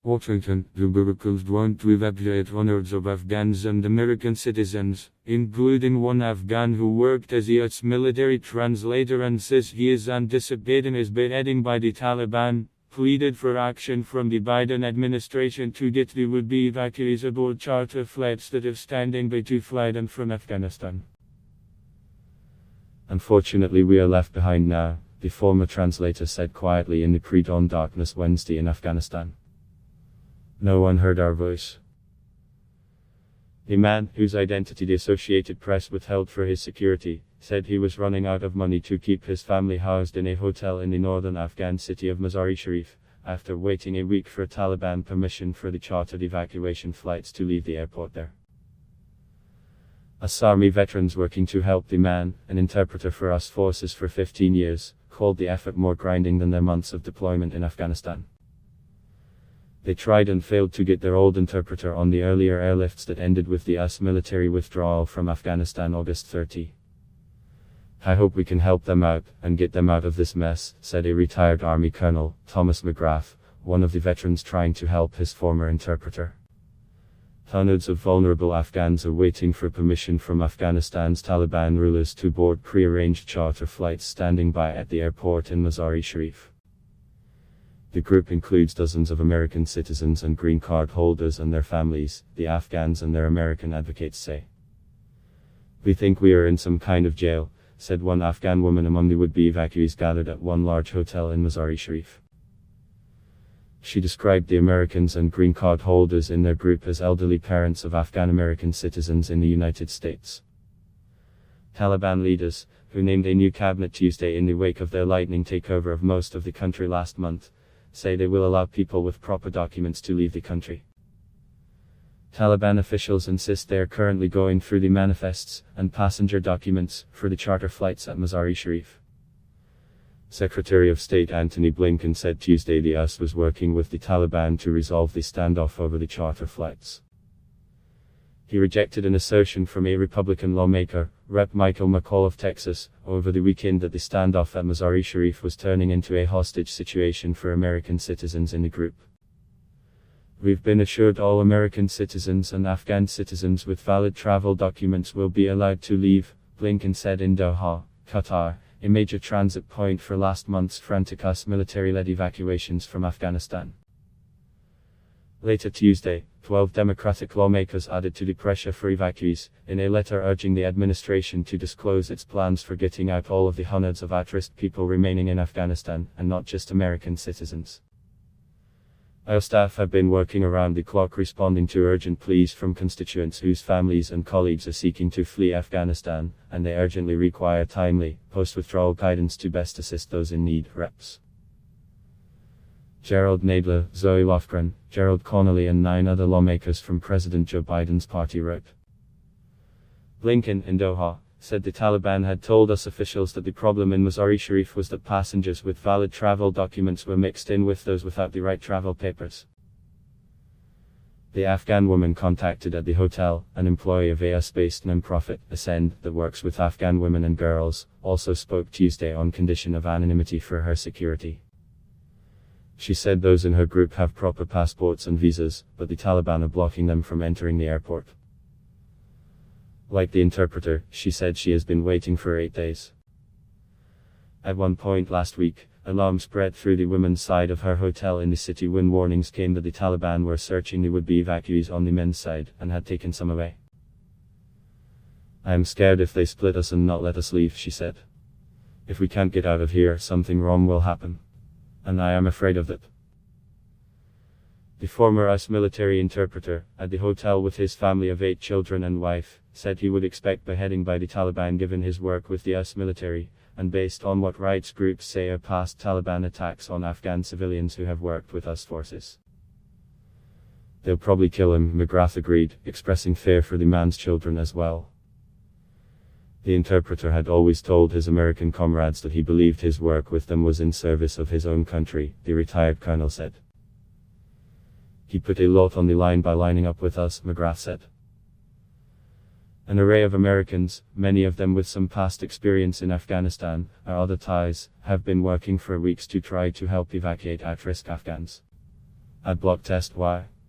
Washington, the vehicles want to evacuate hundreds of Afghans and American citizens, including one Afghan who worked as a US military translator and says he is anticipating his beheading by the Taliban, pleaded for action from the Biden administration to get the would-be evacuees aboard charter flights that are standing by to fly them from Afghanistan. Unfortunately, we are left behind now, the former translator said quietly in the pre-dawn darkness Wednesday in Afghanistan. No one heard our voice. The man, whose identity the Associated Press withheld for his security, said he was running out of money to keep his family housed in a hotel in the northern Afghan city of Mazar-e-Sharif, after waiting a week for Taliban permission for the chartered evacuation flights to leave the airport there. Us Army veterans working to help the man, an interpreter for us forces for 15 years, called the effort more grinding than their months of deployment in Afghanistan. They tried and failed to get their old interpreter on the earlier airlifts that ended with the US military withdrawal from Afghanistan August 30. I hope we can help them out, and get them out of this mess, said a retired Army Colonel, Thomas McGrath, one of the veterans trying to help his former interpreter. Hundreds of vulnerable Afghans are waiting for permission from Afghanistan's Taliban rulers to board pre-arranged charter flights standing by at the airport in Mazar-e-Sharif. The group includes dozens of American citizens and green card holders and their families, the Afghans and their American advocates say. We think we are in some kind of jail, said one Afghan woman among the would-be evacuees gathered at one large hotel in Mazar-e-Sharif. She described the Americans and green card holders in their group as elderly parents of Afghan American citizens in the United States. Taliban leaders, who named a new cabinet Tuesday in the wake of their lightning takeover of most of the country last month, say they will allow people with proper documents to leave the country. Taliban officials insist they are currently going through the manifests and passenger documents for the charter flights at Mazar-e-Sharif. Secretary of State Antony Blinken said Tuesday the US was working with the Taliban to resolve the standoff over the charter flights. He rejected an assertion from a Republican lawmaker, Rep. Michael McCall of Texas, over the weekend that the standoff at Mazar-e-Sharif was turning into a hostage situation for American citizens in the group. We've been assured all American citizens and Afghan citizens with valid travel documents will be allowed to leave, Blinken said in Doha, Qatar, a major transit point for last month's frantic US military-led evacuations from Afghanistan. Later Tuesday, 12 Democratic lawmakers added to the pressure for evacuees, in a letter urging the administration to disclose its plans for getting out all of the hundreds of at-risk people remaining in Afghanistan, and not just American citizens. Our staff have been working around the clock responding to urgent pleas from constituents whose families and colleagues are seeking to flee Afghanistan, and they urgently require timely, post-withdrawal guidance to best assist those in need, Reps. Gerald Nadler, Zoe Lofgren, Gerald Connolly and 9 other lawmakers from President Joe Biden's party wrote. Blinken, in Doha, said the Taliban had told us officials that the problem in Mazar-e-Sharif was that passengers with valid travel documents were mixed in with those without the right travel papers. The Afghan woman contacted at the hotel, an employee of a US-based non-profit, Ascend, that works with Afghan women and girls, also spoke Tuesday on condition of anonymity for her security. She said those in her group have proper passports and visas, but the Taliban are blocking them from entering the airport. Like the interpreter, she said she has been waiting for 8 days. At one point last week, alarm spread through the women's side of her hotel in the city when warnings came that the Taliban were searching the would-be evacuees on the men's side, and had taken some away. I am scared if they split us and not let us leave, she said. If we can't get out of here, something wrong will happen. And I am afraid of that. The former US military interpreter, at the hotel with his family of 8 children and wife, said he would expect beheading by the Taliban given his work with the US military, and based on what rights groups say are past Taliban attacks on Afghan civilians who have worked with US forces. They'll probably kill him, McGrath agreed, expressing fear for the man's children as well. The interpreter had always told his American comrades that he believed his work with them was in service of his own country, the retired colonel said. He put a lot on the line by lining up with us, McGrath said. An array of Americans, many of them with some past experience in Afghanistan, or other ties, have been working for weeks to try to help evacuate at-risk Afghans. Adblock test Y.